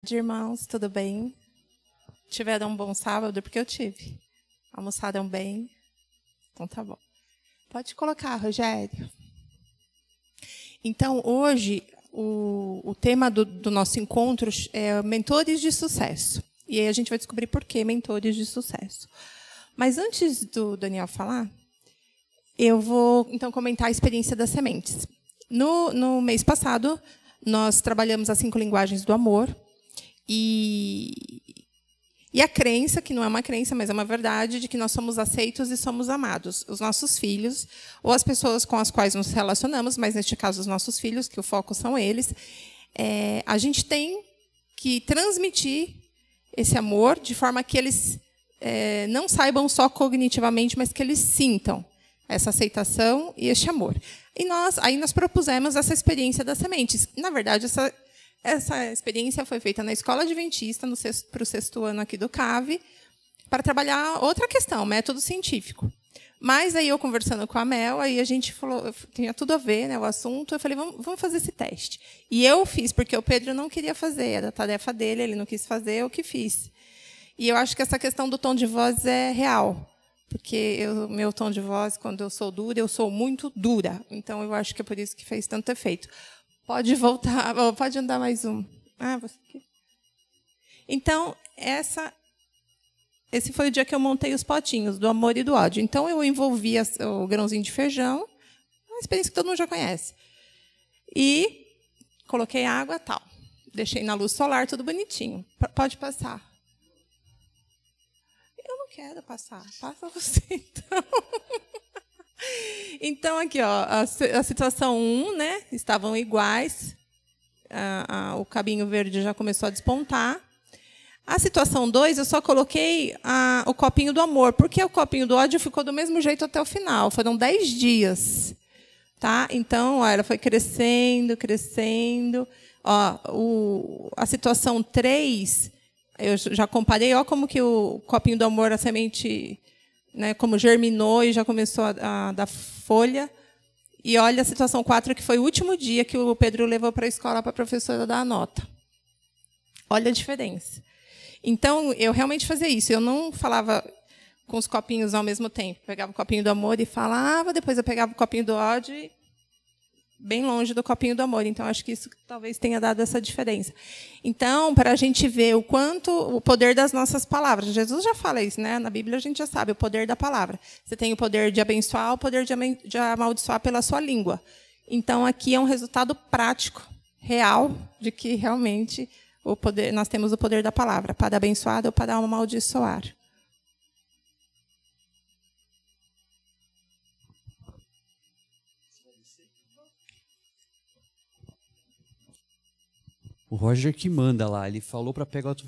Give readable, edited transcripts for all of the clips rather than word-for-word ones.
Irmãos, tudo bem? Tiveram um bom sábado? Porque eu tive. Almoçaram bem? Então tá bom. Pode colocar, Rogério. Então, hoje, o tema do nosso encontro é mentores de sucesso. E aí a gente vai descobrir por que mentores de sucesso. Mas antes do Daniel falar, eu vou, então, comentar a experiência das sementes. No mês passado, nós trabalhamos as 5 linguagens do amor. E a crença, que não é uma crença, mas é uma verdade, de que nós somos aceitos e somos amados. Os nossos filhos, ou as pessoas com as quais nos relacionamos, mas, neste caso, os nossos filhos, que o foco são eles, a gente tem que transmitir esse amor de forma que eles não saibam só cognitivamente, mas que eles sintam essa aceitação e este amor. E aí nós propusemos essa experiência das sementes. Na verdade, essa experiência foi feita na Escola Adventista, para o 6º ano aqui do CAV, para trabalhar outra questão, método científico. Mas aí eu conversando com a Mel, aí a gente falou, tinha tudo a ver, né, o assunto, eu falei, vamos fazer esse teste. E eu fiz, porque o Pedro não queria fazer, era a tarefa dele, ele não quis fazer, eu que fiz. E eu acho que essa questão do tom de voz é real, porque meu tom de voz, quando eu sou dura, eu sou muito dura. Então, eu acho que é por isso que fez tanto efeito. Pode voltar, pode andar mais um. Você aqui. Então, esse foi o dia que eu montei os potinhos do amor e do ódio. Então, eu envolvi o grãozinho de feijão, uma experiência que todo mundo já conhece. E coloquei água e tal. Deixei na luz solar, tudo bonitinho. Pode passar. Eu não quero passar. Passa você, então. Então, aqui, ó, a situação 1, né, estavam iguais. O cabinho verde já começou a despontar. A situação 2, eu só coloquei o copinho do amor, porque o copinho do ódio ficou do mesmo jeito até o final. Foram 10 dias. Tá? Então, ó, ela foi crescendo, crescendo. Ó, a situação 3, eu já comparei, ó, como que o copinho do amor, a semente, né, como germinou e já começou a dar folha. E olha a situação 4, que foi o último dia que o Pedro levou para a escola para a professora dar a nota. Olha a diferença. Então, eu realmente fazia isso. Eu não falava com os copinhos ao mesmo tempo. Pegava o copinho do amor e falava, depois eu pegava o copinho do ódio e bem longe do copinho do amor. Então, acho que isso talvez tenha dado essa diferença. Então, para a gente ver o quanto o poder das nossas palavras. Jesus já fala isso, né? Na Bíblia a gente já sabe o poder da palavra. Você tem o poder de abençoar, o poder de amaldiçoar pela sua língua. Então, aqui é um resultado prático, real, de que realmente nós temos o poder da palavra, para abençoar ou para amaldiçoar. O Roger que manda lá, ele falou para pegar outro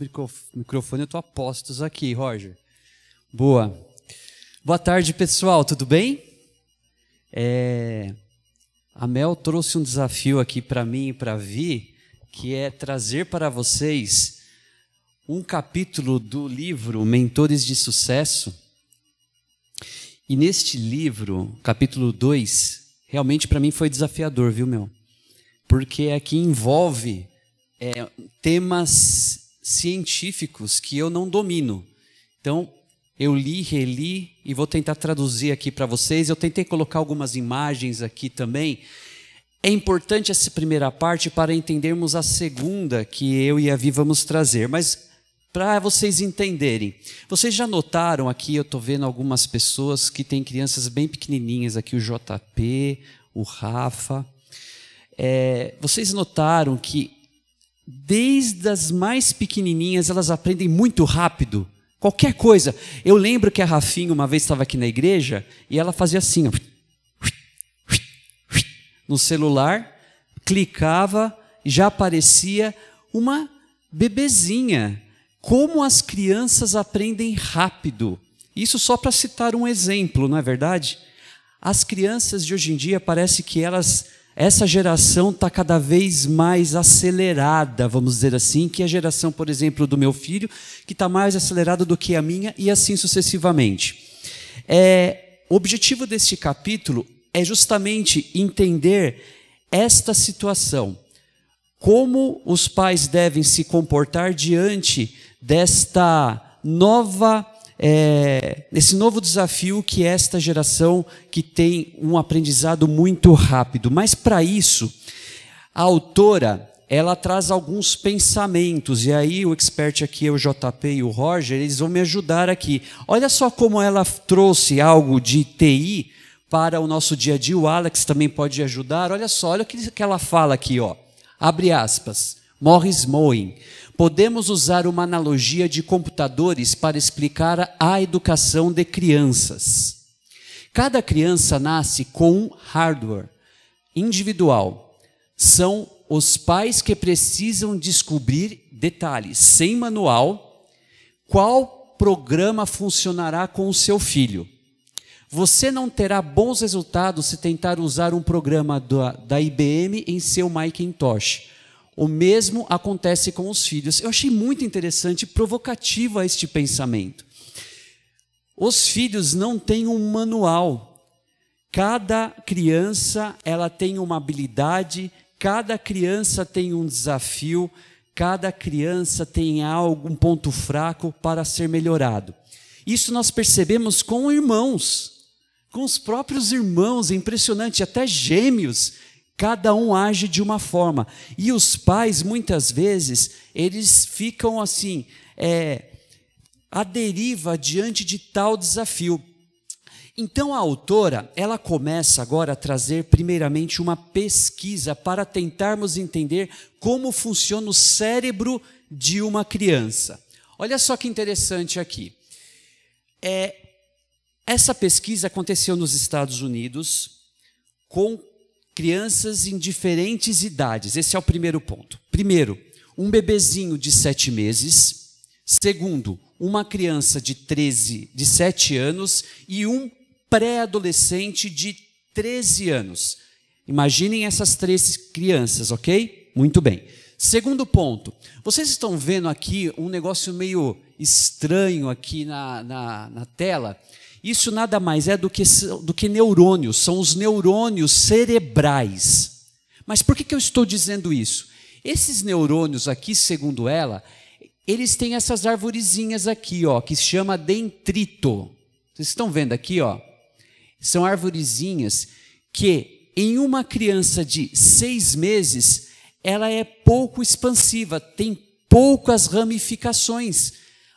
microfone, eu estou a postos aqui, Roger. Boa. Boa tarde, pessoal, tudo bem? A Mel trouxe um desafio aqui para mim e para a Vi, que é trazer para vocês um capítulo do livro Mentores de Sucesso. E neste livro, capítulo 2, realmente para mim foi desafiador, viu, Mel? Porque aqui envolve temas científicos que eu não domino. Então, eu li, reli e vou tentar traduzir aqui para vocês. Eu tentei colocar algumas imagens aqui também. É importante essa primeira parte para entendermos a segunda que eu e a Vi vamos trazer. Mas, para vocês entenderem, vocês já notaram aqui, eu estou vendo algumas pessoas que têm crianças bem pequenininhas, aqui o JP, o Rafa. Vocês notaram que desde as mais pequenininhas, elas aprendem muito rápido. Qualquer coisa. Eu lembro que a Rafinha uma vez estava aqui na igreja e ela fazia assim, ó, no celular, clicava e já aparecia uma bebezinha. Como as crianças aprendem rápido. Isso só para citar um exemplo, não é verdade? As crianças de hoje em dia parece que essa geração está cada vez mais acelerada, vamos dizer assim, que a geração, por exemplo, do meu filho, que está mais acelerada do que a minha, e assim sucessivamente. O objetivo deste capítulo é justamente entender esta situação. como os pais devem se comportar diante desse novo desafio que é esta geração que tem um aprendizado muito rápido. Mas para isso, a autora, ela traz alguns pensamentos, e aí o expert aqui, o JP e o Roger, eles vão me ajudar aqui. Olha só como ela trouxe algo de TI para o nosso dia a dia, o Alex também pode ajudar. Olha só, olha o que ela fala aqui, ó. Abre aspas, Morris Moen. Podemos usar uma analogia de computadores para explicar a educação de crianças. Cada criança nasce com um hardware individual. São os pais que precisam descobrir detalhes, sem manual, qual programa funcionará com o seu filho. Você não terá bons resultados se tentar usar um programa da IBM em seu Macintosh. O mesmo acontece com os filhos. Eu achei muito interessante e provocativo este pensamento. Os filhos não têm um manual. Cada criança ela tem uma habilidade, cada criança tem um desafio, cada criança tem um ponto fraco para ser melhorado. Isso nós percebemos com irmãos. Com os próprios irmãos, é impressionante, até gêmeos, cada um age de uma forma. E os pais, muitas vezes, eles ficam assim, à deriva diante de tal desafio. Então a autora, ela começa agora a trazer primeiramente uma pesquisa para tentarmos entender como funciona o cérebro de uma criança. Olha só que interessante aqui. Essa pesquisa aconteceu nos Estados Unidos com crianças em diferentes idades. Esse é o primeiro ponto. Primeiro, um bebezinho de 7 meses. Segundo, uma criança de 7 anos e um pré-adolescente de 13 anos. Imaginem essas 3 crianças, ok? Muito bem. Segundo ponto, vocês estão vendo aqui um negócio meio estranho aqui na tela. Isso nada mais é do que neurônios, são os neurônios cerebrais. Mas por que eu estou dizendo isso? Esses neurônios aqui, segundo ela, eles têm essas arvorezinhas aqui, ó, que se chama dendrito. Vocês estão vendo aqui, ó? São arvorezinhas que em uma criança de 6 meses, ela é pouco expansiva, tem poucas ramificações.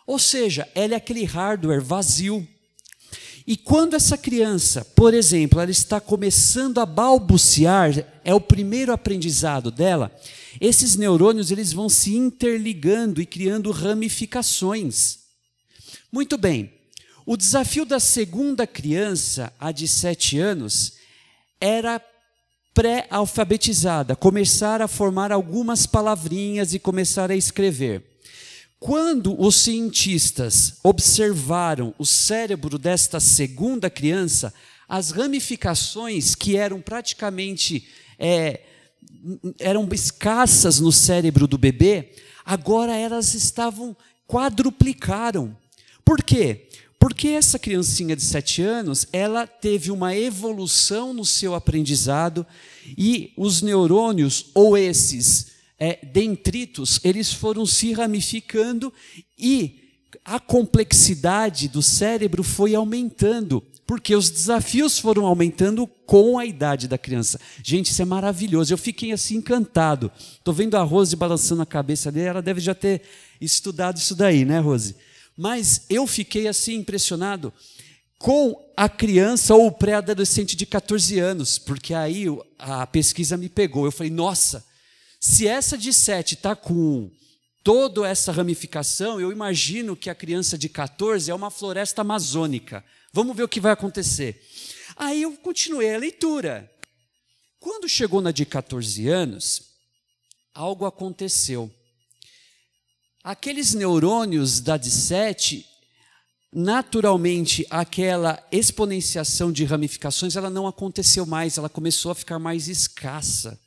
Ou seja, ela é aquele hardware vazio. E quando essa criança, por exemplo, ela está começando a balbuciar, é o primeiro aprendizado dela, esses neurônios eles vão se interligando e criando ramificações. Muito bem, o desafio da segunda criança, a de 7 anos, era pré-alfabetizada, começar a formar algumas palavrinhas e começar a escrever. Quando os cientistas observaram o cérebro desta segunda criança, as ramificações que eram praticamente eram escassas no cérebro do bebê, agora elas quadruplicaram. Por quê? Porque essa criancinha de 7 anos, ela teve uma evolução no seu aprendizado e os neurônios, ou esses dendritos, eles foram se ramificando e a complexidade do cérebro foi aumentando, porque os desafios foram aumentando com a idade da criança. Gente, isso é maravilhoso, eu fiquei assim encantado. Estou vendo a Rose balançando a cabeça dele, ela deve já ter estudado isso daí, né, Rose? Mas eu fiquei assim impressionado com a criança ou o pré-adolescente de 14 anos, porque aí a pesquisa me pegou. Eu falei, nossa, se essa de 7 está com toda essa ramificação, eu imagino que a criança de 14 é uma floresta amazônica. Vamos ver o que vai acontecer. Aí eu continuei a leitura. Quando chegou na de 14 anos, algo aconteceu. Aqueles neurônios da de 7, naturalmente, aquela exponenciação de ramificações, ela não aconteceu mais, ela começou a ficar mais escassa.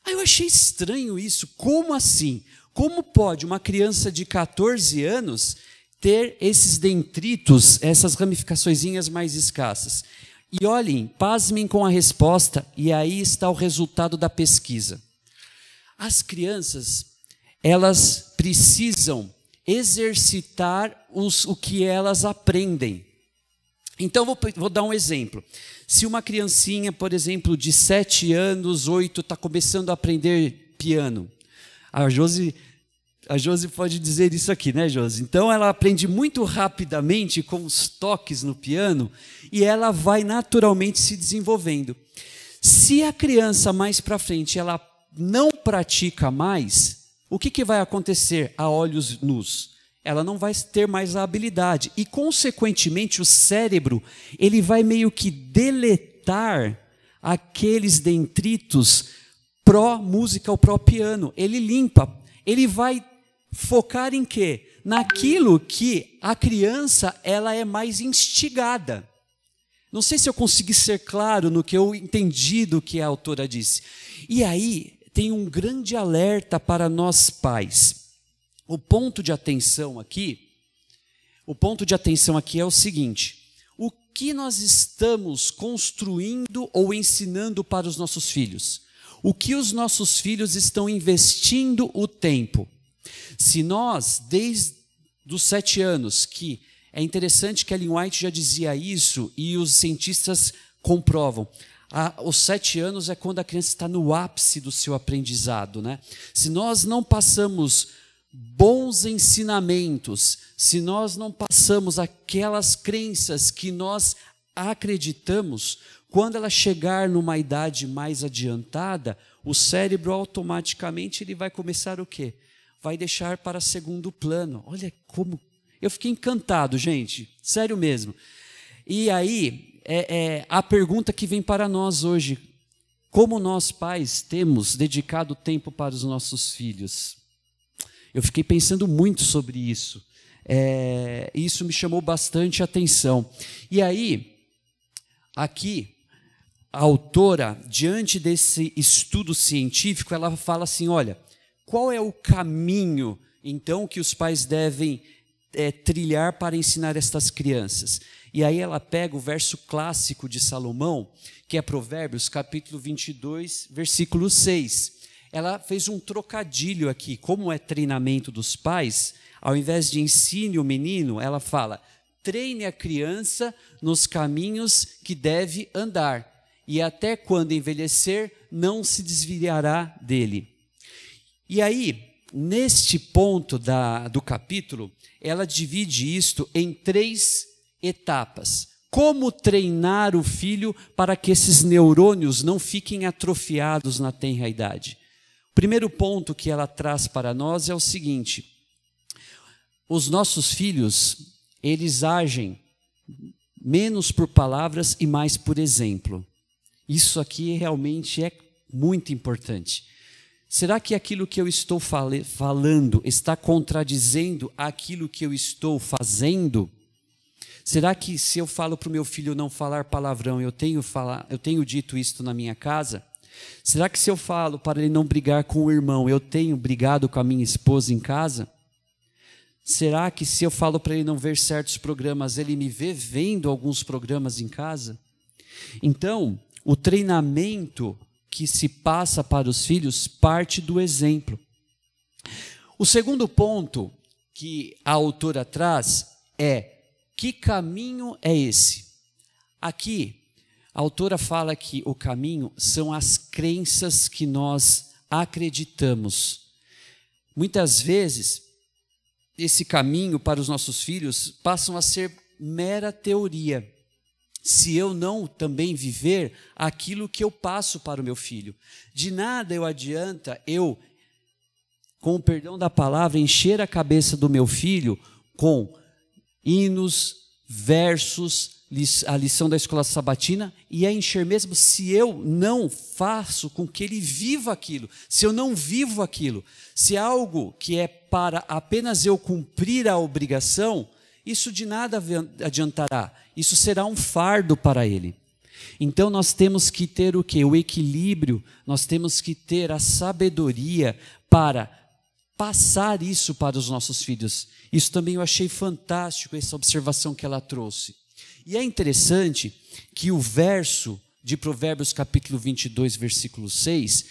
Aí eu achei estranho isso. Como assim? Como pode uma criança de 14 anos ter esses dendritos, essas ramificaçõezinhas mais escassas? E olhem, pasmem com a resposta, e aí está o resultado da pesquisa. as crianças, elas precisam exercitar o que elas aprendem. Então, vou dar um exemplo. Se uma criancinha, por exemplo, de 7 anos, 8, está começando a aprender piano, a Josi pode dizer isso aqui, né, Josi? Então, ela aprende muito rapidamente com os toques no piano e ela vai naturalmente se desenvolvendo. Se a criança mais para frente ela não pratica mais, o que vai acontecer a olhos nus? Ela não vai ter mais a habilidade e, consequentemente, o cérebro ele vai meio que deletar aqueles detritos pró-música ou pró-piano. Ele limpa, ele vai focar em quê? Naquilo que a criança ela é mais instigada. Não sei se eu consegui ser claro no que eu entendi do que a autora disse. E aí tem um grande alerta para nós pais. O ponto de atenção aqui é o seguinte: o que nós estamos construindo ou ensinando para os nossos filhos? O que os nossos filhos estão investindo o tempo? Se nós, desde os 7 anos, que é interessante que Ellen White já dizia isso e os cientistas comprovam, os 7 anos é quando a criança está no ápice do seu aprendizado, né? Se nós não passamos bons ensinamentos, se nós não passamos aquelas crenças que nós acreditamos, quando ela chegar numa idade mais adiantada, o cérebro automaticamente ele vai começar o quê? Vai deixar para segundo plano. Olha como... Eu fiquei encantado, gente, sério mesmo. E aí, a pergunta que vem para nós hoje: como nós pais temos dedicado tempo para os nossos filhos? Eu fiquei pensando muito sobre isso. Isso me chamou bastante atenção. E aí, aqui, a autora, diante desse estudo científico, ela fala assim, olha, qual é o caminho, então, que os pais devem trilhar para ensinar estas crianças? E aí ela pega o verso clássico de Salomão, que é Provérbios, capítulo 22, versículo 6. Ela fez um trocadilho aqui, como é treinamento dos pais, ao invés de ensine o menino, ela fala, treine a criança nos caminhos que deve andar, e até quando envelhecer, não se desviará dele. E aí, neste ponto do capítulo, ela divide isto em 3 etapas. Como treinar o filho para que esses neurônios não fiquem atrofiados na tenra idade? O primeiro ponto que ela traz para nós é o seguinte: os nossos filhos, eles agem menos por palavras e mais por exemplo. Isso aqui realmente é muito importante. Será que aquilo que eu estou falando está contradizendo aquilo que eu estou fazendo? Será que se eu falo para o meu filho não falar palavrão, eu tenho dito isto na minha casa? Será que se eu falo para ele não brigar com o irmão, eu tenho brigado com a minha esposa em casa? Será que se eu falo para ele não ver certos programas, ele me vê vendo alguns programas em casa? Então, o treinamento que se passa para os filhos parte do exemplo. O segundo ponto que a autora traz é: que caminho é esse? Aqui, a autora fala que o caminho são as crenças que nós acreditamos. Muitas vezes, esse caminho para os nossos filhos passam a ser mera teoria, se eu não também viver aquilo que eu passo para o meu filho. De nada adianta eu, com o perdão da palavra, encher a cabeça do meu filho com hinos, versos, a lição da escola sabatina, e encher mesmo se eu não faço com que ele viva aquilo, se eu não vivo aquilo, se é algo que é para apenas eu cumprir a obrigação, isso de nada adiantará, isso será um fardo para ele. Então nós temos que ter o quê? O equilíbrio, nós temos que ter a sabedoria para passar isso para os nossos filhos. Isso também eu achei fantástico, essa observação que ela trouxe. E é interessante que o verso de Provérbios capítulo 22, versículo 6,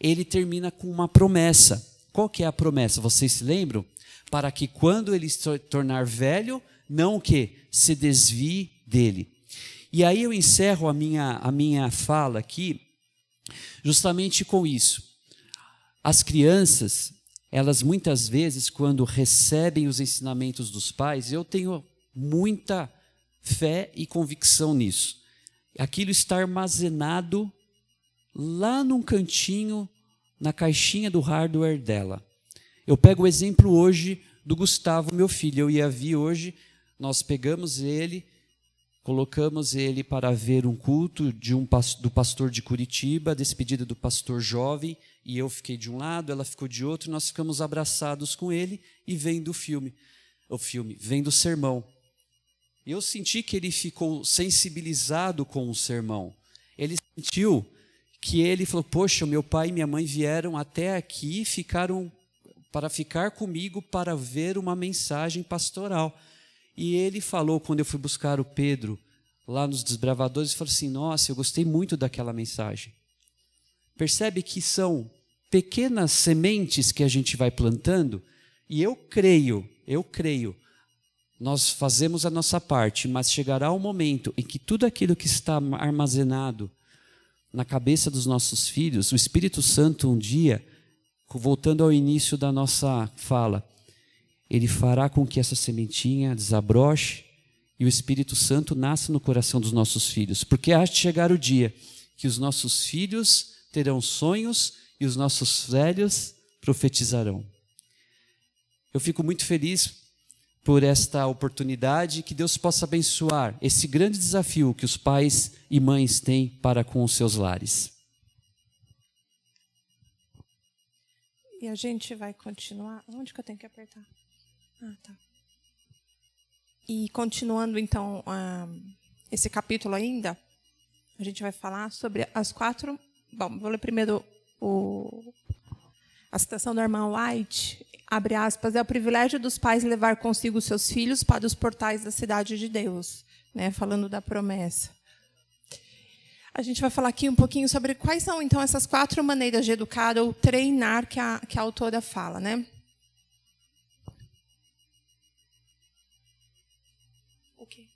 ele termina com uma promessa. Qual que é a promessa? Vocês se lembram? Para que quando ele se tornar velho, não o quê? Se desvie dele. E aí eu encerro a minha fala aqui justamente com isso. As crianças, elas muitas vezes, quando recebem os ensinamentos dos pais, eu tenho muita fé e convicção nisso. Aquilo está armazenado lá num cantinho, na caixinha do hardware dela. Eu pego o exemplo hoje do Gustavo, meu filho. Eu ia vir hoje, nós pegamos ele, colocamos ele para ver um culto do pastor de Curitiba, despedida do pastor jovem, e eu fiquei de um lado, ela ficou de outro, nós ficamos abraçados com ele e vendo vendo o sermão. Eu senti que ele ficou sensibilizado com o sermão. Ele sentiu que ele falou, poxa, meu pai e minha mãe vieram até aqui, para ficar comigo, para ver uma mensagem pastoral. E ele falou, quando eu fui buscar o Pedro, lá nos Desbravadores, ele falou assim, nossa, eu gostei muito daquela mensagem. Percebe que são pequenas sementes que a gente vai plantando, e eu creio, nós fazemos a nossa parte, mas chegará um momento em que tudo aquilo que está armazenado na cabeça dos nossos filhos, o Espírito Santo um dia, voltando ao início da nossa fala, ele fará com que essa sementinha desabroche e o Espírito Santo nasça no coração dos nossos filhos. Porque há de chegar o dia que os nossos filhos terão sonhos e os nossos velhos profetizarão. Eu fico muito feliz por esta oportunidade, que Deus possa abençoar esse grande desafio que os pais e mães têm para com os seus lares. E a gente vai continuar. Onde que eu tenho que apertar? Ah, tá. E continuando, então, esse capítulo ainda, a gente vai falar sobre as 4... Bom, vou ler primeiro a citação da irmã White, abre aspas, é o privilégio dos pais levar consigo seus filhos para os portais da cidade de Deus, né, falando da promessa. A gente vai falar aqui um pouquinho sobre quais são, então, essas 4 maneiras de educar ou treinar que a autora fala, né? O quê?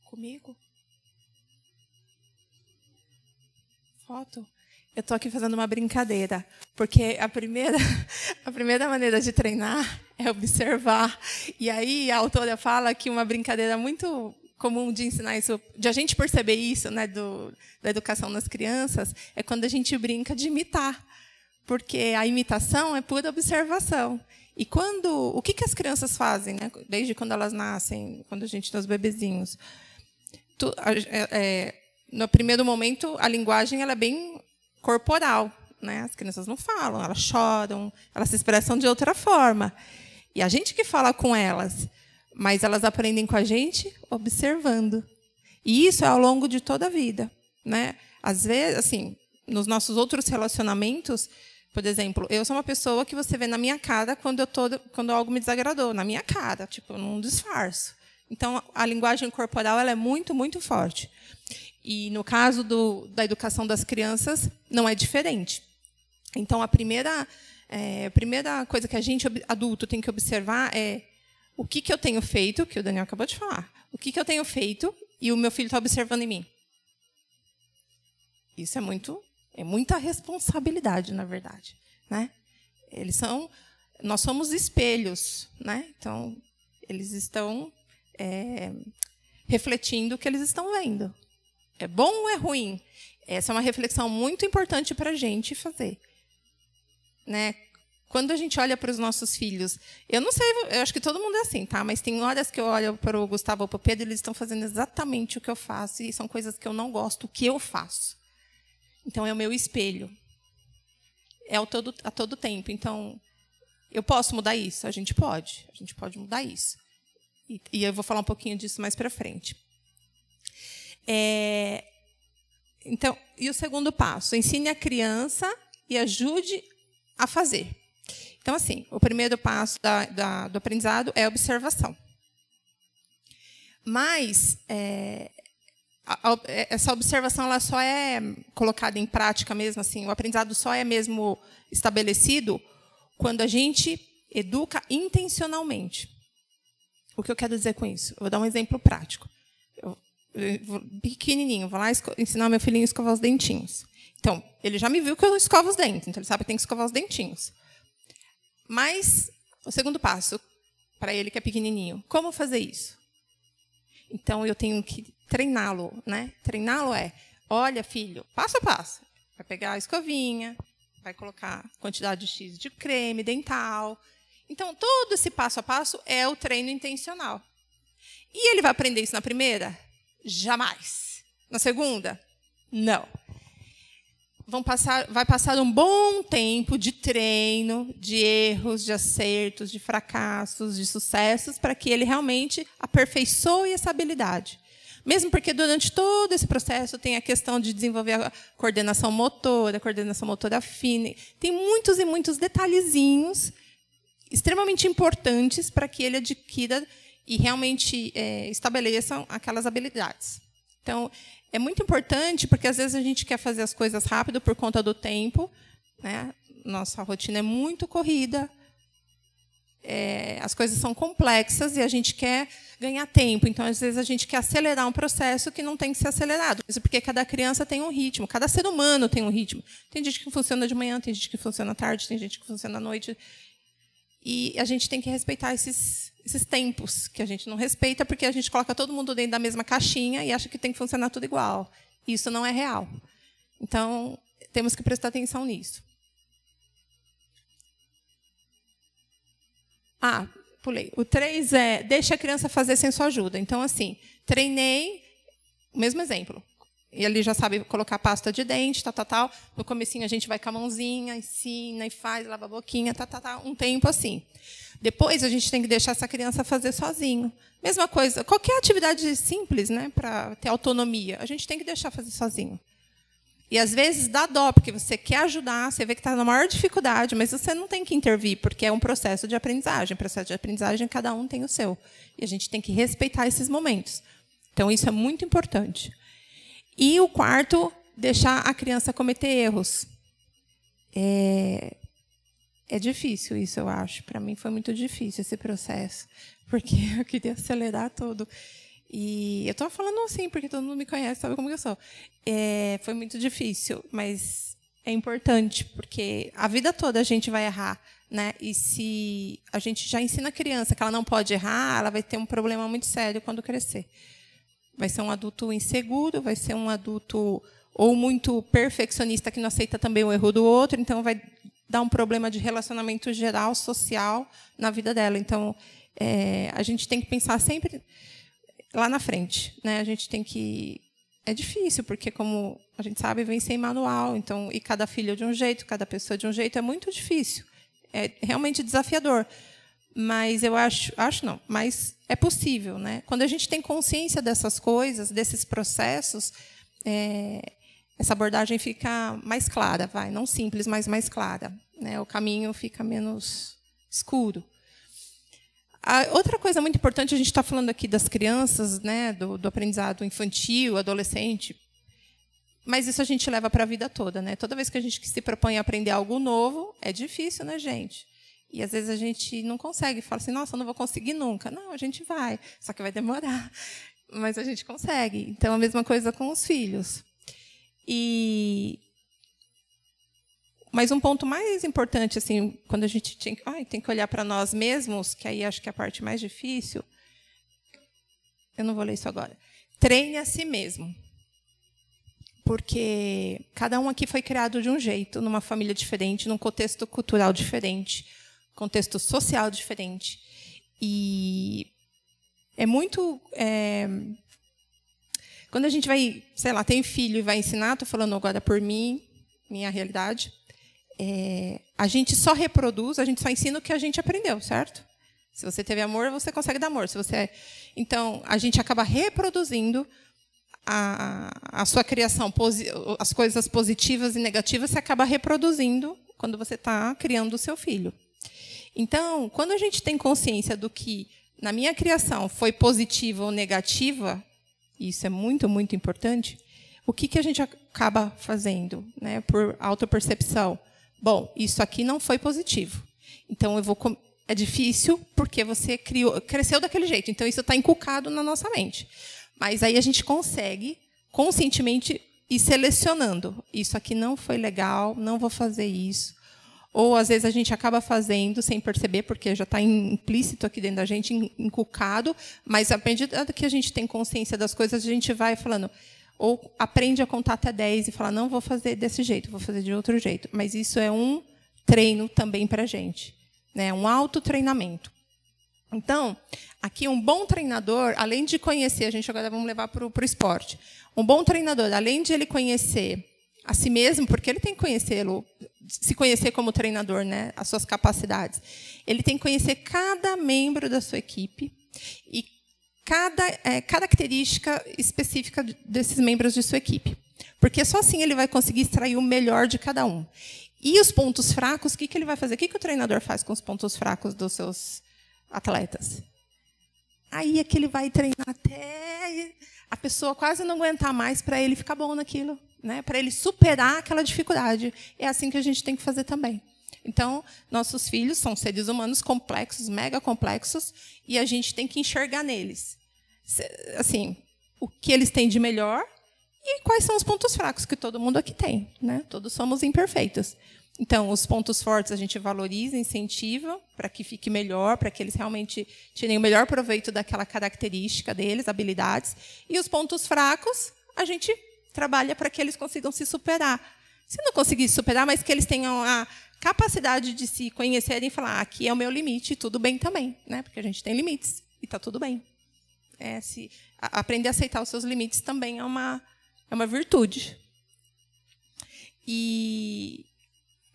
Comigo? Foto? Eu estou aqui fazendo uma brincadeira, porque a primeira maneira de treinar é observar. E aí a autora fala que uma brincadeira muito comum de ensinar isso, de a gente perceber isso, né, da educação nas crianças, é quando a gente brinca de imitar. Porque a imitação é pura observação. E o que as crianças fazem, né, desde quando elas nascem, quando a gente tem os bebezinhos? No primeiro momento, a linguagem ela é bem corporal, né? As crianças não falam, elas choram, elas se expressam de outra forma. E a gente que fala com elas, mas elas aprendem com a gente observando. E isso é ao longo de toda a vida, né? Às vezes, assim, nos nossos outros relacionamentos, por exemplo, eu sou uma pessoa que você vê na minha cara quando algo me desagradou, na minha cara, tipo, num disfarço. Então, a linguagem corporal ela é muito, muito forte. E, no caso da educação das crianças, não é diferente. Então, a primeira coisa que a gente, adulto, tem que observar é o que eu tenho feito, que o Daniel acabou de falar, o que eu tenho feito e o meu filho está observando em mim. Isso é muita responsabilidade, na verdade, né? Nós somos espelhos, né? Então, eles estão refletindo o que eles estão vendo. É bom ou é ruim? Essa é uma reflexão muito importante para a gente fazer, né? Quando a gente olha para os nossos filhos, eu não sei, eu acho que todo mundo é assim, tá? Mas tem horas que eu olho para o Gustavo ou para o Pedro, eles estão fazendo exatamente o que eu faço e são coisas que eu não gosto, o que eu faço. Então é o meu espelho. É a todo tempo. Então, eu posso mudar isso? A gente pode mudar isso. E eu vou falar um pouquinho disso mais para frente. Então, e o segundo passo? Ensine a criança e ajude a fazer. Então, assim, o primeiro passo do aprendizado é a observação. Mas essa observação ela só é colocada em prática mesmo, assim, o aprendizado só é mesmo estabelecido quando a gente educa intencionalmente. O que eu quero dizer com isso? Eu vou dar um exemplo prático. Pequenininho, vou lá ensinar meu filhinho a escovar os dentinhos. Então, ele já me viu que eu escovo os dentes, então ele sabe que tem que escovar os dentinhos. Mas, o segundo passo, para ele que é pequenininho, como fazer isso? Então, eu tenho que treiná-lo, né? Treiná-lo olha, filho, passo a passo. Vai pegar a escovinha, vai colocar quantidade X de creme dental. Então, todo esse passo a passo é o treino intencional. E ele vai aprender isso na primeira? Jamais. Na segunda? Não. Vai passar um bom tempo de treino, de erros, de acertos, de fracassos, de sucessos, para que ele realmente aperfeiçoe essa habilidade. Mesmo porque durante todo esse processo tem a questão de desenvolver a coordenação motora fina. Tem muitos e muitos detalhezinhos extremamente importantes para que ele adquira e realmente estabeleçam aquelas habilidades. Então, é muito importante, porque às vezes a gente quer fazer as coisas rápido por conta do tempo, né? Nossa rotina é muito corrida, as coisas são complexas e a gente quer ganhar tempo. Então, às vezes, a gente quer acelerar um processo que não tem que ser acelerado. Isso porque cada criança tem um ritmo, cada ser humano tem um ritmo. Tem gente que funciona de manhã, tem gente que funciona à tarde, tem gente que funciona à noite. E a gente tem que respeitar esses tempos, que a gente não respeita porque a gente coloca todo mundo dentro da mesma caixinha e acha que tem que funcionar tudo igual. Isso não é real. Então, temos que prestar atenção nisso. Pulei. O 3 é, deixa a criança fazer sem sua ajuda. Então, assim, treinei, o mesmo exemplo. E ele já sabe colocar pasta de dente, tal. No comecinho a gente vai com a mãozinha, ensina e faz, lava a boquinha, um tempo assim. Depois a gente tem que deixar essa criança fazer sozinho. Mesma coisa, qualquer atividade simples, né, para ter autonomia, a gente tem que deixar fazer sozinho. E às vezes dá dó, porque você quer ajudar, você vê que está na maior dificuldade, mas você não tem que intervir, porque é um processo de aprendizagem. Processo de aprendizagem, cada um tem o seu. E a gente tem que respeitar esses momentos. Então, isso é muito importante. E o 4, deixar a criança cometer erros. É difícil isso, eu acho. Para mim foi muito difícil esse processo, porque eu queria acelerar tudo. E eu estou falando assim, porque todo mundo me conhece, sabe como eu sou. Foi muito difícil, mas é importante, porque a vida toda a gente vai errar, né? E se a gente já ensina a criança que ela não pode errar, ela vai ter um problema muito sério quando crescer. Vai ser um adulto inseguro, vai ser um adulto ou muito perfeccionista que não aceita também o erro do outro, então vai dar um problema de relacionamento geral, social, na vida dela. Então, a gente tem que pensar sempre lá na frente, né? A gente tem que... É difícil, porque, como a gente sabe, vem sem manual, então, e cada filho de um jeito, cada pessoa de um jeito, é muito difícil. É realmente desafiador. Mas eu acho não, mas é possível, né? Quando a gente tem consciência dessas coisas, desses processos, essa abordagem fica mais clara, não simples, mas mais clara, né? O caminho fica menos escuro. Outra coisa muito importante, a gente está falando aqui das crianças, né? Do aprendizado infantil, adolescente, mas isso a gente leva para a vida toda, né? Toda vez que a gente se propõe a aprender algo novo, é difícil, né, gente? E, às vezes, a gente não consegue. Fala assim, nossa, eu não vou conseguir nunca. Não, a gente vai. Só que vai demorar. Mas a gente consegue. Então, a mesma coisa com os filhos. Mas um ponto mais importante, assim, quando a gente tem que olhar para nós mesmos, que aí acho que é a parte mais difícil. Eu não vou ler isso agora. Treine a si mesmo. Porque cada um aqui foi criado de um jeito, numa família diferente, num contexto cultural diferente, contexto social diferente. E é muito... Quando a gente vai, sei lá, tem filho e vai ensinar, estou falando agora por mim, minha realidade, a gente só reproduz, a gente só ensina o que a gente aprendeu, certo? Se você teve amor, você consegue dar amor. Então, a gente acaba reproduzindo a sua criação, as coisas positivas e negativas, você acaba reproduzindo quando você está criando o seu filho. Então, quando a gente tem consciência do que na minha criação foi positiva ou negativa, e isso é muito, muito importante, o que a gente acaba fazendo, né, por autopercepção? Bom, isso aqui não foi positivo. Então, é difícil porque você cresceu daquele jeito. Então, isso está inculcado na nossa mente. Mas aí a gente consegue, conscientemente, ir selecionando. Isso aqui não foi legal, não vou fazer isso. Ou, às vezes, a gente acaba fazendo sem perceber, porque já está implícito aqui dentro da gente, inculcado, mas, à medida que a gente tem consciência das coisas, a gente vai falando, ou aprende a contar até 10 e falar, não vou fazer desse jeito, vou fazer de outro jeito. Mas isso é um treino também para a gente, né? Um autotreinamento. Então, aqui um bom treinador, além de conhecer, a gente agora vamos levar para o esporte, um bom treinador, além de ele conhecer a si mesmo, porque ele tem que conhecê-lo, se conhecer como treinador, né, as suas capacidades. Ele tem que conhecer cada membro da sua equipe e cada característica específica desses membros de sua equipe. Porque só assim ele vai conseguir extrair o melhor de cada um. E os pontos fracos, o que ele vai fazer? O que o treinador faz com os pontos fracos dos seus atletas? Aí é que ele vai treinar até a pessoa quase não aguentar mais para ele ficar bom naquilo, né? Para ele superar aquela dificuldade. É assim que a gente tem que fazer também. Então, nossos filhos são seres humanos complexos, mega complexos, e a gente tem que enxergar neles, assim, o que eles têm de melhor e quais são os pontos fracos que todo mundo aqui tem, né? Todos somos imperfeitos. Então, os pontos fortes a gente valoriza, incentiva para que fique melhor, para que eles realmente tirem o melhor proveito daquela característica deles, habilidades. E os pontos fracos a gente trabalha para que eles consigam se superar. Se não conseguir se superar, mas que eles tenham a capacidade de se conhecerem e falar, aqui é o meu limite, e tudo bem também, né? Porque a gente tem limites e está tudo bem. Aprender a aceitar os seus limites também é uma virtude. E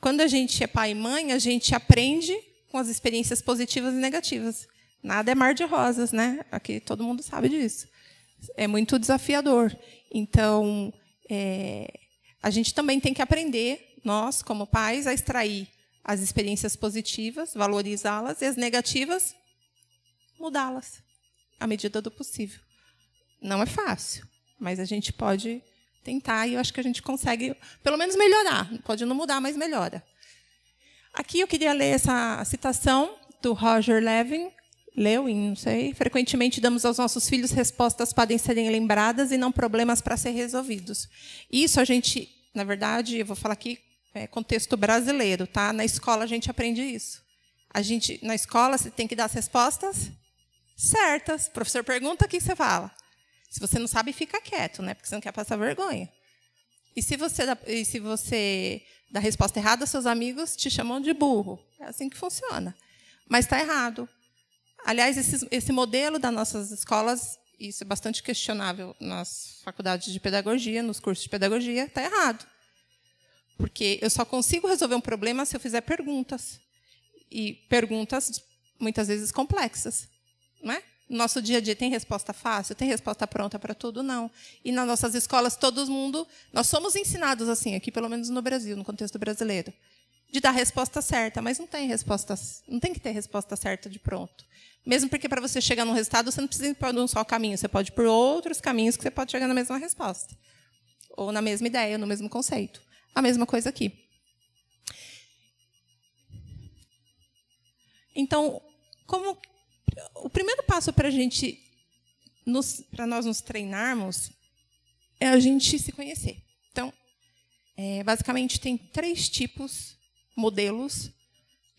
quando a gente é pai e mãe, a gente aprende com as experiências positivas e negativas. Nada é mar de rosas, né? Aqui todo mundo sabe disso. É muito desafiador. Então, a gente também tem que aprender, nós, como pais, a extrair as experiências positivas, valorizá-las, e as negativas, mudá-las, à medida do possível. Não é fácil, mas a gente pode tentar, e eu acho que a gente consegue, pelo menos, melhorar. Pode não mudar, mas melhora. Aqui eu queria ler essa citação do Roger Lewin, não sei. Frequentemente damos aos nossos filhos respostas que podem serem lembradas e não problemas para ser resolvidos. Isso a gente, na verdade, eu vou falar aqui, contexto brasileiro, tá? Na escola a gente aprende isso. Na escola você tem que dar as respostas certas. O professor pergunta, o que você fala? Se você não sabe, fica quieto, né? Porque você não quer passar vergonha. E se você dá a resposta errada, seus amigos te chamam de burro. É assim que funciona. Mas está errado. Aliás, esse modelo das nossas escolas, isso é bastante questionável nas faculdades de pedagogia, nos cursos de pedagogia, está errado. Porque eu só consigo resolver um problema se eu fizer perguntas. E perguntas, muitas vezes, complexas. Não é? No nosso dia a dia tem resposta fácil? Tem resposta pronta para tudo? Não. E nas nossas escolas, todo mundo... Nós somos ensinados assim, aqui pelo menos no Brasil, no contexto brasileiro, de dar a resposta certa, mas não tem que ter resposta certa de pronto. Mesmo porque, para você chegar num resultado, você não precisa ir por um só caminho. Você pode ir por outros caminhos que você pode chegar na mesma resposta. Ou na mesma ideia, no mesmo conceito. A mesma coisa aqui. Então, o primeiro passo para nós nos treinarmos é a gente se conhecer. Então, basicamente, tem 3 modelos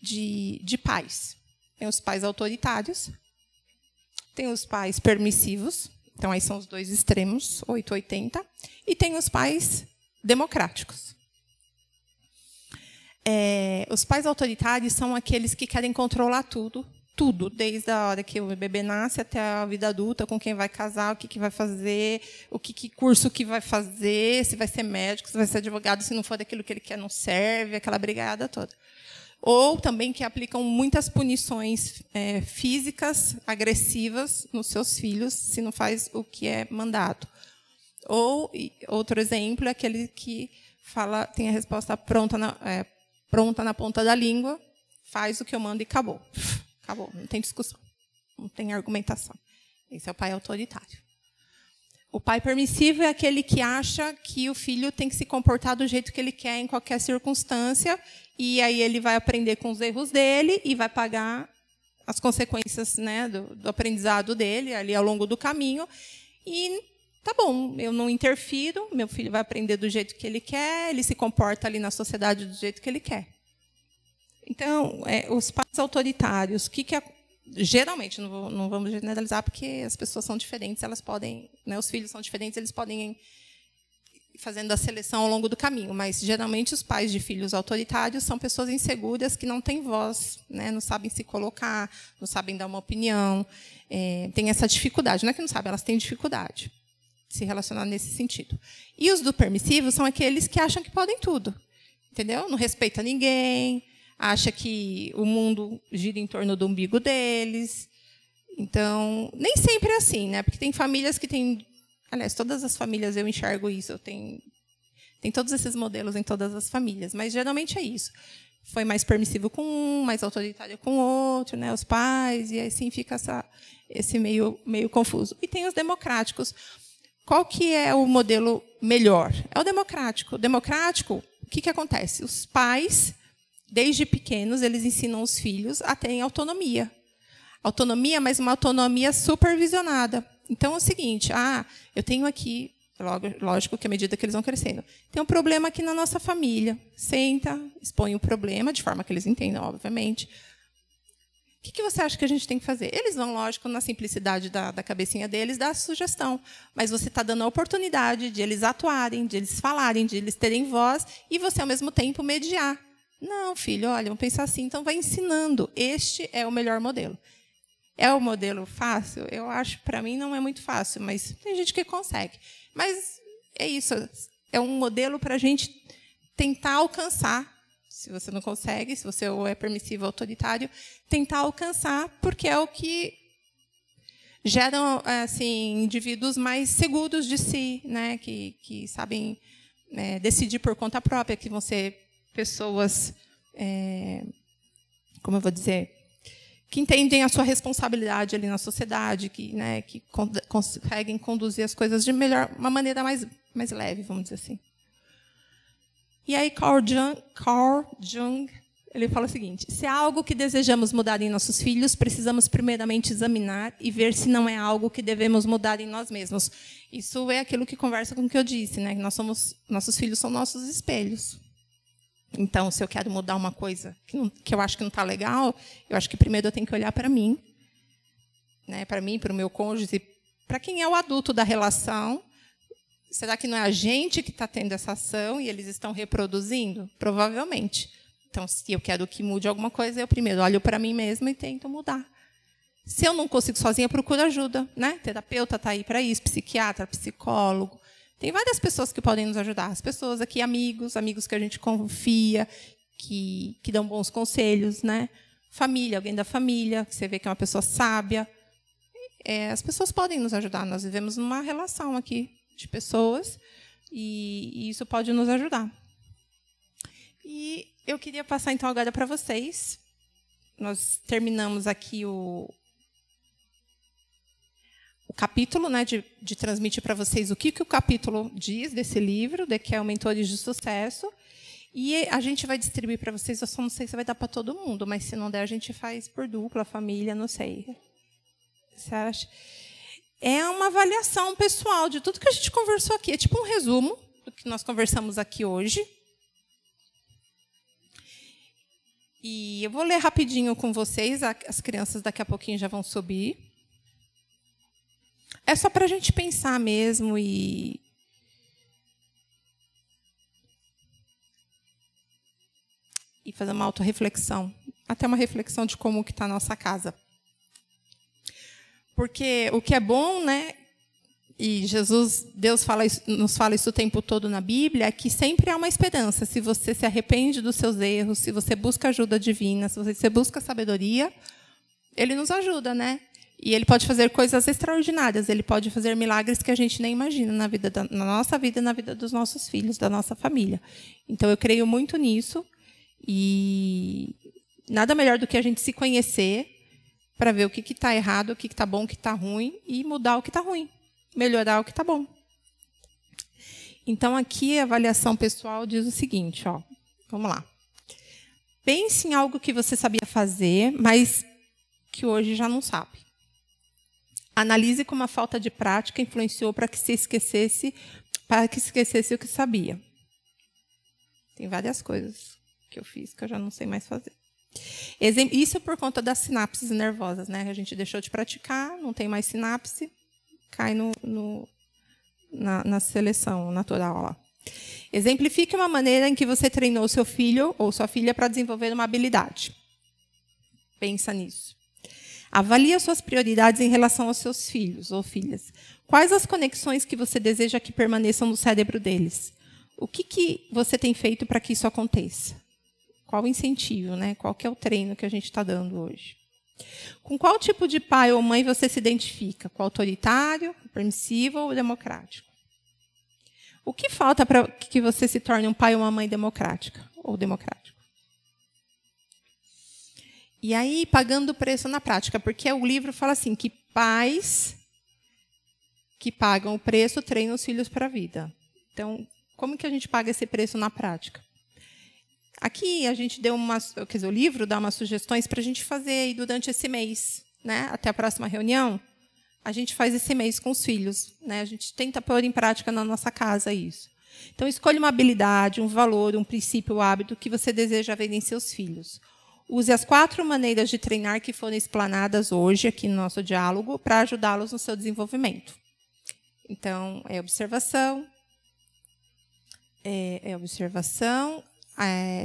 de pais. Tem os pais autoritários, tem os pais permissivos, então aí são os 2 extremos, 880, e tem os pais democráticos. Os pais autoritários são aqueles que querem controlar tudo, desde a hora que o bebê nasce até a vida adulta, com quem vai casar, o que vai fazer, que curso que vai fazer, se vai ser médico, se vai ser advogado, se não for daquilo que ele quer, não serve, aquela brigada toda. Ou também que aplicam muitas punições físicas, agressivas, nos seus filhos, se não faz o que é mandado. Ou, outro exemplo, é aquele que tem a resposta pronta na ponta da língua, faz o que eu mando e acabou. Acabou, não tem discussão, não tem argumentação. Esse é o pai autoritário. O pai permissivo é aquele que acha que o filho tem que se comportar do jeito que ele quer em qualquer circunstância, e aí ele vai aprender com os erros dele e vai pagar as consequências, né, do aprendizado dele ali ao longo do caminho. E tá bom, eu não interfiro, meu filho vai aprender do jeito que ele quer, ele se comporta ali na sociedade do jeito que ele quer. Então, os pais autoritários, geralmente, não vamos generalizar, porque as pessoas são diferentes, elas podem, né, os filhos são diferentes, eles podem ir fazendo a seleção ao longo do caminho, mas geralmente os pais de filhos autoritários são pessoas inseguras que não têm voz, né, não sabem se colocar, não sabem dar uma opinião, tem essa dificuldade, não é que não sabem, elas têm dificuldade de se relacionar nesse sentido. E os do permissivo são aqueles que acham que podem tudo, entendeu? Não respeita ninguém, acha que o mundo gira em torno do umbigo deles. Então, nem sempre é assim, né? Porque tem famílias que têm... Aliás, todas as famílias eu enxergo isso. Tem todos esses modelos em todas as famílias, mas geralmente é isso. Foi mais permissivo com um, mais autoritário com o outro, né? Os pais, e assim fica esse meio confuso. E tem os democráticos. Qual que é o modelo melhor? É o democrático. O democrático, o que acontece? Os pais... Desde pequenos, eles ensinam os filhos a terem autonomia. Autonomia, mas uma autonomia supervisionada. Então, é o seguinte, eu tenho aqui, lógico que à medida que eles vão crescendo, tem um problema aqui na nossa família. Senta, expõe o problema, de forma que eles entendam, obviamente. O que você acha que a gente tem que fazer? Eles vão, lógico, na simplicidade da cabecinha deles, dar a sugestão. Mas você está dando a oportunidade de eles atuarem, de eles falarem, de eles terem voz, e você, ao mesmo tempo, mediar. Não, filho, olha, vamos pensar assim, então vai ensinando. Este é o melhor modelo. É o modelo fácil? Eu acho, para mim, não é muito fácil, mas tem gente que consegue. Mas é isso, é um modelo para a gente tentar alcançar, se você não consegue, se você é permissivo, autoritário, tentar alcançar, porque é o que gera assim, indivíduos mais seguros de si, né, que sabem decidir por conta própria, que vão ser pessoas, como eu vou dizer, que entendem a sua responsabilidade ali na sociedade, que conseguem conduzir as coisas de uma maneira mais leve, vamos dizer assim. E aí Carl Jung, ele fala o seguinte: se há algo que desejamos mudar em nossos filhos, precisamos primeiramente examinar e ver se não é algo que devemos mudar em nós mesmos. Isso é aquilo que conversa com o que eu disse, né? Nossos filhos são nossos espelhos. Então, se eu quero mudar uma coisa que eu acho que não está legal, eu acho que primeiro eu tenho que olhar para mim, né, para mim, para o meu cônjuge, para quem é o adulto da relação. Será que não é a gente que está tendo essa ação e eles estão reproduzindo? Provavelmente. Então, se eu quero que mude alguma coisa, eu primeiro olho para mim mesma e tento mudar. Se eu não consigo sozinha, eu procuro ajuda, né? Terapeuta está aí para isso, psiquiatra, psicólogo. Tem várias pessoas que podem nos ajudar. As pessoas aqui, amigos que a gente confia, que dão bons conselhos, né? Família, alguém da família, que você vê que é uma pessoa sábia. As pessoas podem nos ajudar. Nós vivemos numa relação aqui de pessoas e isso pode nos ajudar. E eu queria passar, então, agora para vocês. Nós terminamos aqui o capítulo, né, de transmitir para vocês o que o capítulo diz desse livro, que é o Mentores de Sucesso. E a gente vai distribuir para vocês, eu só não sei se vai dar para todo mundo, mas se não der, a gente faz por dupla, família, não sei. Você acha? É uma avaliação pessoal de tudo que a gente conversou aqui. É tipo um resumo do que nós conversamos aqui hoje. E eu vou ler rapidinho com vocês, as crianças daqui a pouquinho já vão subir. É só para a gente pensar mesmo e fazer uma autorreflexão, até uma reflexão de como que está a nossa casa. Porque o que é bom, né? E Deus nos fala isso o tempo todo na Bíblia, é que sempre há uma esperança. Se você se arrepende dos seus erros, se você busca ajuda divina, se você busca sabedoria, Ele nos ajuda, né? E Ele pode fazer coisas extraordinárias. Ele pode fazer milagres que a gente nem imagina na nossa vida e na vida dos nossos filhos, da nossa família. Então, eu creio muito nisso. E nada melhor do que a gente se conhecer para ver o que está errado, o que está bom, o que está ruim e mudar o que está ruim. melhorar o que está bom. Então, aqui a avaliação pessoal diz o seguinte, ó, vamos lá. Pense em algo que você sabia fazer, mas que hoje já não sabe. Analise como a falta de prática influenciou para que esquecesse o que sabia. Tem várias coisas que eu fiz que eu já não sei mais fazer. Isso por conta das sinapses nervosas, né? A gente deixou de praticar, não tem mais sinapse, cai na seleção natural lá. Exemplifique uma maneira em que você treinou seu filho ou sua filha para desenvolver uma habilidade. Pensa nisso. Avalie as suas prioridades em relação aos seus filhos ou filhas. Quais as conexões que você deseja que permaneçam no cérebro deles? O que você tem feito para que isso aconteça? Qual o incentivo, né? Qual que é o treino que a gente está dando hoje? Com qual tipo de pai ou mãe você se identifica? Com autoritário, permissivo ou democrático? O que falta para que você se torne um pai ou uma mãe democrática ou democrático? E aí, pagando o preço na prática, porque o livro fala assim, que pais que pagam o preço treinam os filhos para a vida. Então, como que a gente paga esse preço na prática? Aqui a gente deu o livro dá umas sugestões para a gente fazer aí durante esse mês, né? Até a próxima reunião, a gente faz esse mês com os filhos, né? A gente tenta pôr em prática na nossa casa isso. Então, escolha uma habilidade, um valor, um princípio, um hábito que você deseja ver em seus filhos. Use as 4 maneiras de treinar que foram explanadas hoje aqui no nosso diálogo para ajudá-los no seu desenvolvimento. Então, observação,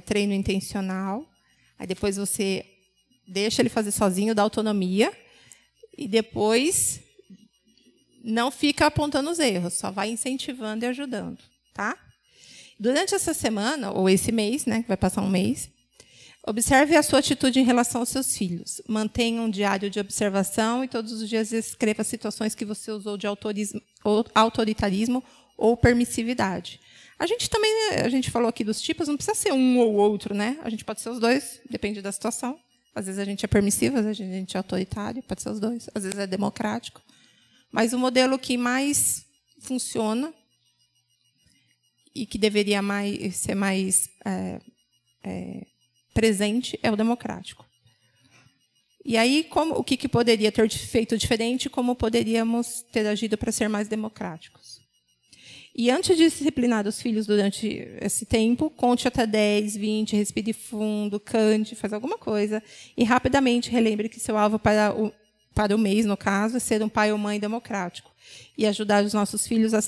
treino intencional. Aí depois você deixa ele fazer sozinho, dá autonomia. E depois não fica apontando os erros, só vai incentivando e ajudando. Tá? Durante essa semana, ou esse mês, né, que vai passar um mês, observe a sua atitude em relação aos seus filhos. Mantenha um diário de observação e todos os dias escreva situações que você usou de autoritarismo ou permissividade. A gente falou aqui dos tipos, não precisa ser um ou outro, né? A gente pode ser os dois, depende da situação. Às vezes a gente é permissivo, às vezes a gente é autoritário, pode ser os dois. Às vezes é democrático. Mas o modelo que mais funciona e que deveria ser mais presente é o democrático. E aí, o que poderia ter feito diferente, como poderíamos ter agido para ser mais democráticos? E antes de disciplinar os filhos durante esse tempo, conte até 10, 20, respire fundo, cante, faz alguma coisa, e rapidamente relembre que seu alvo para o mês, no caso, é ser um pai ou mãe democrático, e ajudar os nossos filhos a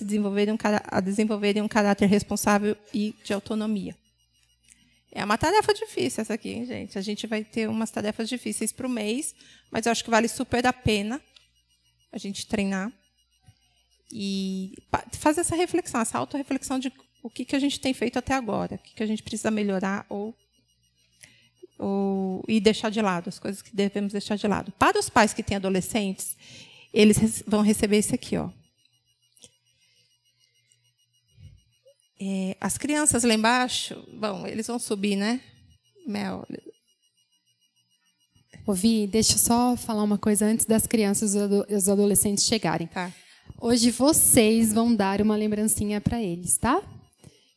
desenvolverem um caráter responsável e de autonomia. É uma tarefa difícil essa aqui, hein, gente? A gente vai ter umas tarefas difíceis para o mês, mas eu acho que vale super a pena a gente treinar e fazer essa reflexão, essa autorreflexão de o que a gente tem feito até agora, o que a gente precisa melhorar e deixar de lado, as coisas que devemos deixar de lado. Para os pais que têm adolescentes, eles vão receber isso aqui, ó. As crianças lá embaixo, bom, eles vão subir, né? Mel. Vi, deixa eu só falar uma coisa antes das crianças e os adolescentes chegarem. Tá. Hoje vocês vão dar uma lembrancinha para eles, tá?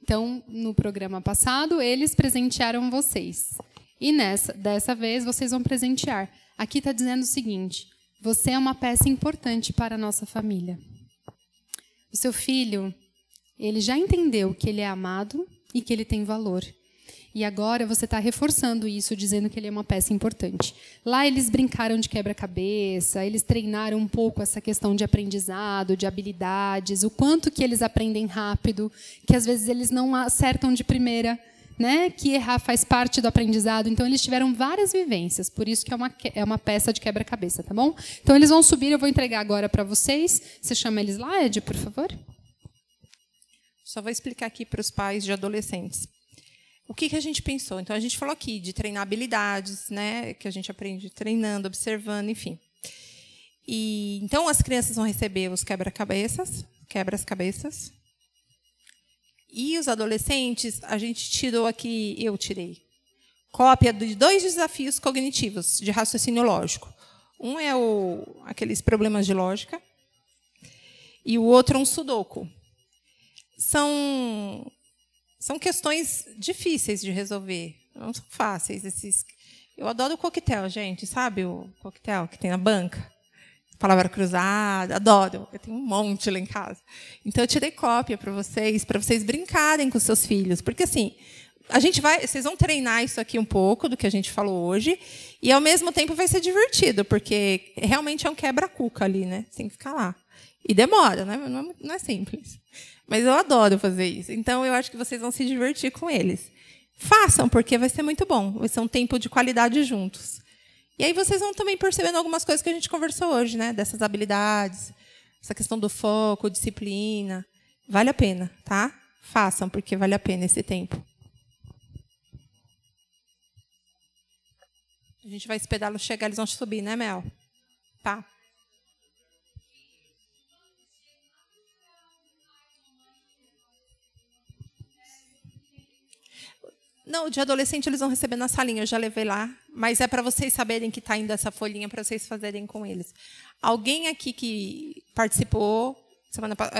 Então, no programa passado, eles presentearam vocês. E dessa vez, vocês vão presentear. Aqui está dizendo o seguinte: você é uma peça importante para a nossa família. O seu filho, ele já entendeu que ele é amado e que ele tem valor. E agora você está reforçando isso, dizendo que ele é uma peça importante. Lá eles brincaram de quebra-cabeça, eles treinaram um pouco essa questão de aprendizado, de habilidades, o quanto que eles aprendem rápido, que às vezes eles não acertam de primeira, né? Que errar faz parte do aprendizado. Então eles tiveram várias vivências, por isso que é uma peça de quebra-cabeça, tá bom? Então eles vão subir, eu vou entregar agora para vocês. Você chama eles lá, Ed, por favor? Só vou explicar aqui para os pais de adolescentes. O que a gente pensou? Então, a gente falou aqui de treinar habilidades, né, que a gente aprende treinando, observando, enfim. Então, as crianças vão receber os quebra-cabeças. E os adolescentes, a gente tirou aqui, eu tirei, cópia de 2 desafios cognitivos de raciocínio lógico. Um é aqueles problemas de lógica. e o outro um sudoku. São questões difíceis de resolver, não são fáceis. Eu adoro o coquetel, gente, sabe o coquetel que tem na banca? Palavra cruzada, adoro. Eu tenho um monte lá em casa. Então, eu tirei cópia para vocês brincarem com seus filhos. Porque, assim, vocês vão treinar isso aqui um pouco do que a gente falou hoje, e, ao mesmo tempo, vai ser divertido, porque realmente é um quebra-cuca ali, né? Você tem que ficar lá. E demora, né? Não é simples. Mas eu adoro fazer isso. Então, eu acho que vocês vão se divertir com eles. Façam, porque vai ser muito bom. Vai ser um tempo de qualidade juntos. E aí vocês vão também percebendo algumas coisas que a gente conversou hoje, né? Dessas habilidades, essa questão do foco, disciplina. Vale a pena, tá? Façam, porque vale a pena esse tempo. A gente vai esperar eles chegar, eles vão subir, né, Mel? Tá. Não, de adolescente eles vão receber na salinha, eu já levei lá. Mas é para vocês saberem que está indo essa folhinha, para vocês fazerem com eles. Alguém aqui que participou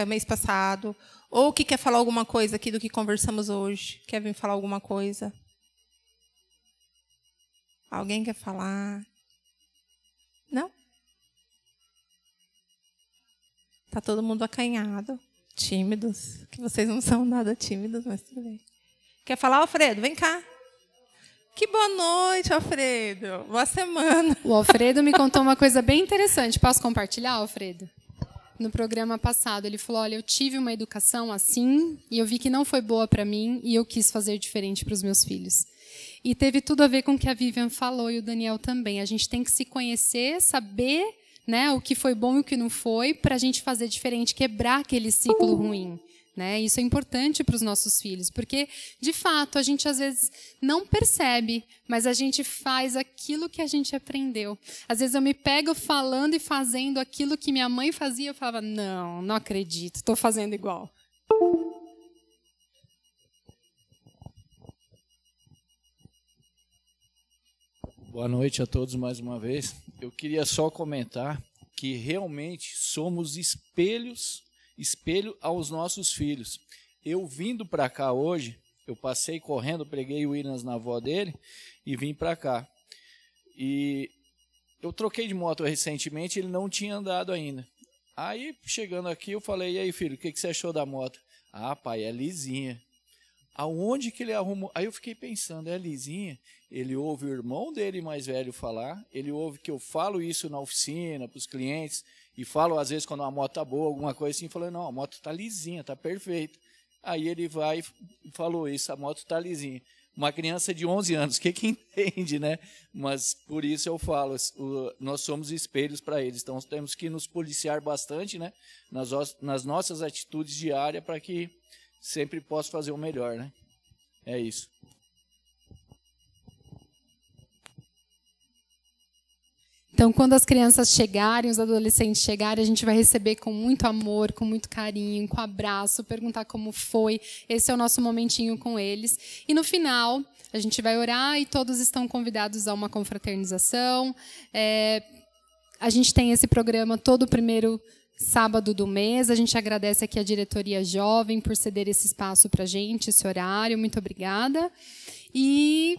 mês passado, ou que quer falar alguma coisa aqui do que conversamos hoje? Quer vir falar alguma coisa? Alguém quer falar? Não? Está todo mundo acanhado, tímidos. Que vocês não são nada tímidos, mas tudo bem. Quer falar, Alfredo? Vem cá. Que boa noite, Alfredo. Boa semana. O Alfredo me contou uma coisa bem interessante. Posso compartilhar, Alfredo? No programa passado, ele falou, olha, eu tive uma educação assim e eu vi que não foi boa para mim e eu quis fazer diferente para os meus filhos. E teve tudo a ver com o que a Vivian falou e o Daniel também. A gente tem que se conhecer, saber, né, o que foi bom e o que não foi, para a gente fazer diferente, quebrar aquele ciclo ruim. Né? Isso é importante para os nossos filhos, porque, de fato, a gente às vezes não percebe, mas a gente faz aquilo que a gente aprendeu. Às vezes eu me pego falando e fazendo aquilo que minha mãe fazia, eu falava, não acredito, estou fazendo igual. Boa noite a todos mais uma vez. Eu queria só comentar que realmente somos espelho aos nossos filhos. Eu vindo para cá hoje, eu passei correndo, preguei o Williams na avó dele e vim para cá. E eu troquei de moto recentemente, ele não tinha andado ainda. Aí, chegando aqui, eu falei, e aí, filho, o que você achou da moto? Ah, pai, é lisinha. Aonde que ele arrumou? Aí eu fiquei pensando, é lisinha? Ele ouve o irmão dele mais velho falar, ele ouve que eu falo isso na oficina, para os clientes, e falo às vezes quando uma moto tá boa, alguma coisa assim, falando, não, a moto tá lisinha, tá perfeita. Aí ele vai e falou isso, a moto tá lisinha. Uma criança de 11 anos, que entende, né? Mas por isso eu falo, nós somos espelhos para eles, então temos que nos policiar bastante, né? Nas nossas atitudes diárias para que sempre possa fazer o melhor, né? É isso. Então, quando as crianças chegarem, os adolescentes chegarem, a gente vai receber com muito amor, com muito carinho, com abraço, perguntar como foi. Esse é o nosso momentinho com eles. E no final, a gente vai orar e todos estão convidados a uma confraternização. A gente tem esse programa todo primeiro sábado do mês. A gente agradece aqui a diretoria jovem por ceder esse espaço para a gente, esse horário. Muito obrigada. E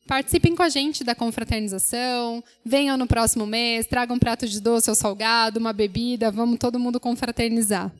participem com a gente da confraternização, venham no próximo mês, tragam um prato de doce ou salgado, uma bebida, vamos todo mundo confraternizar.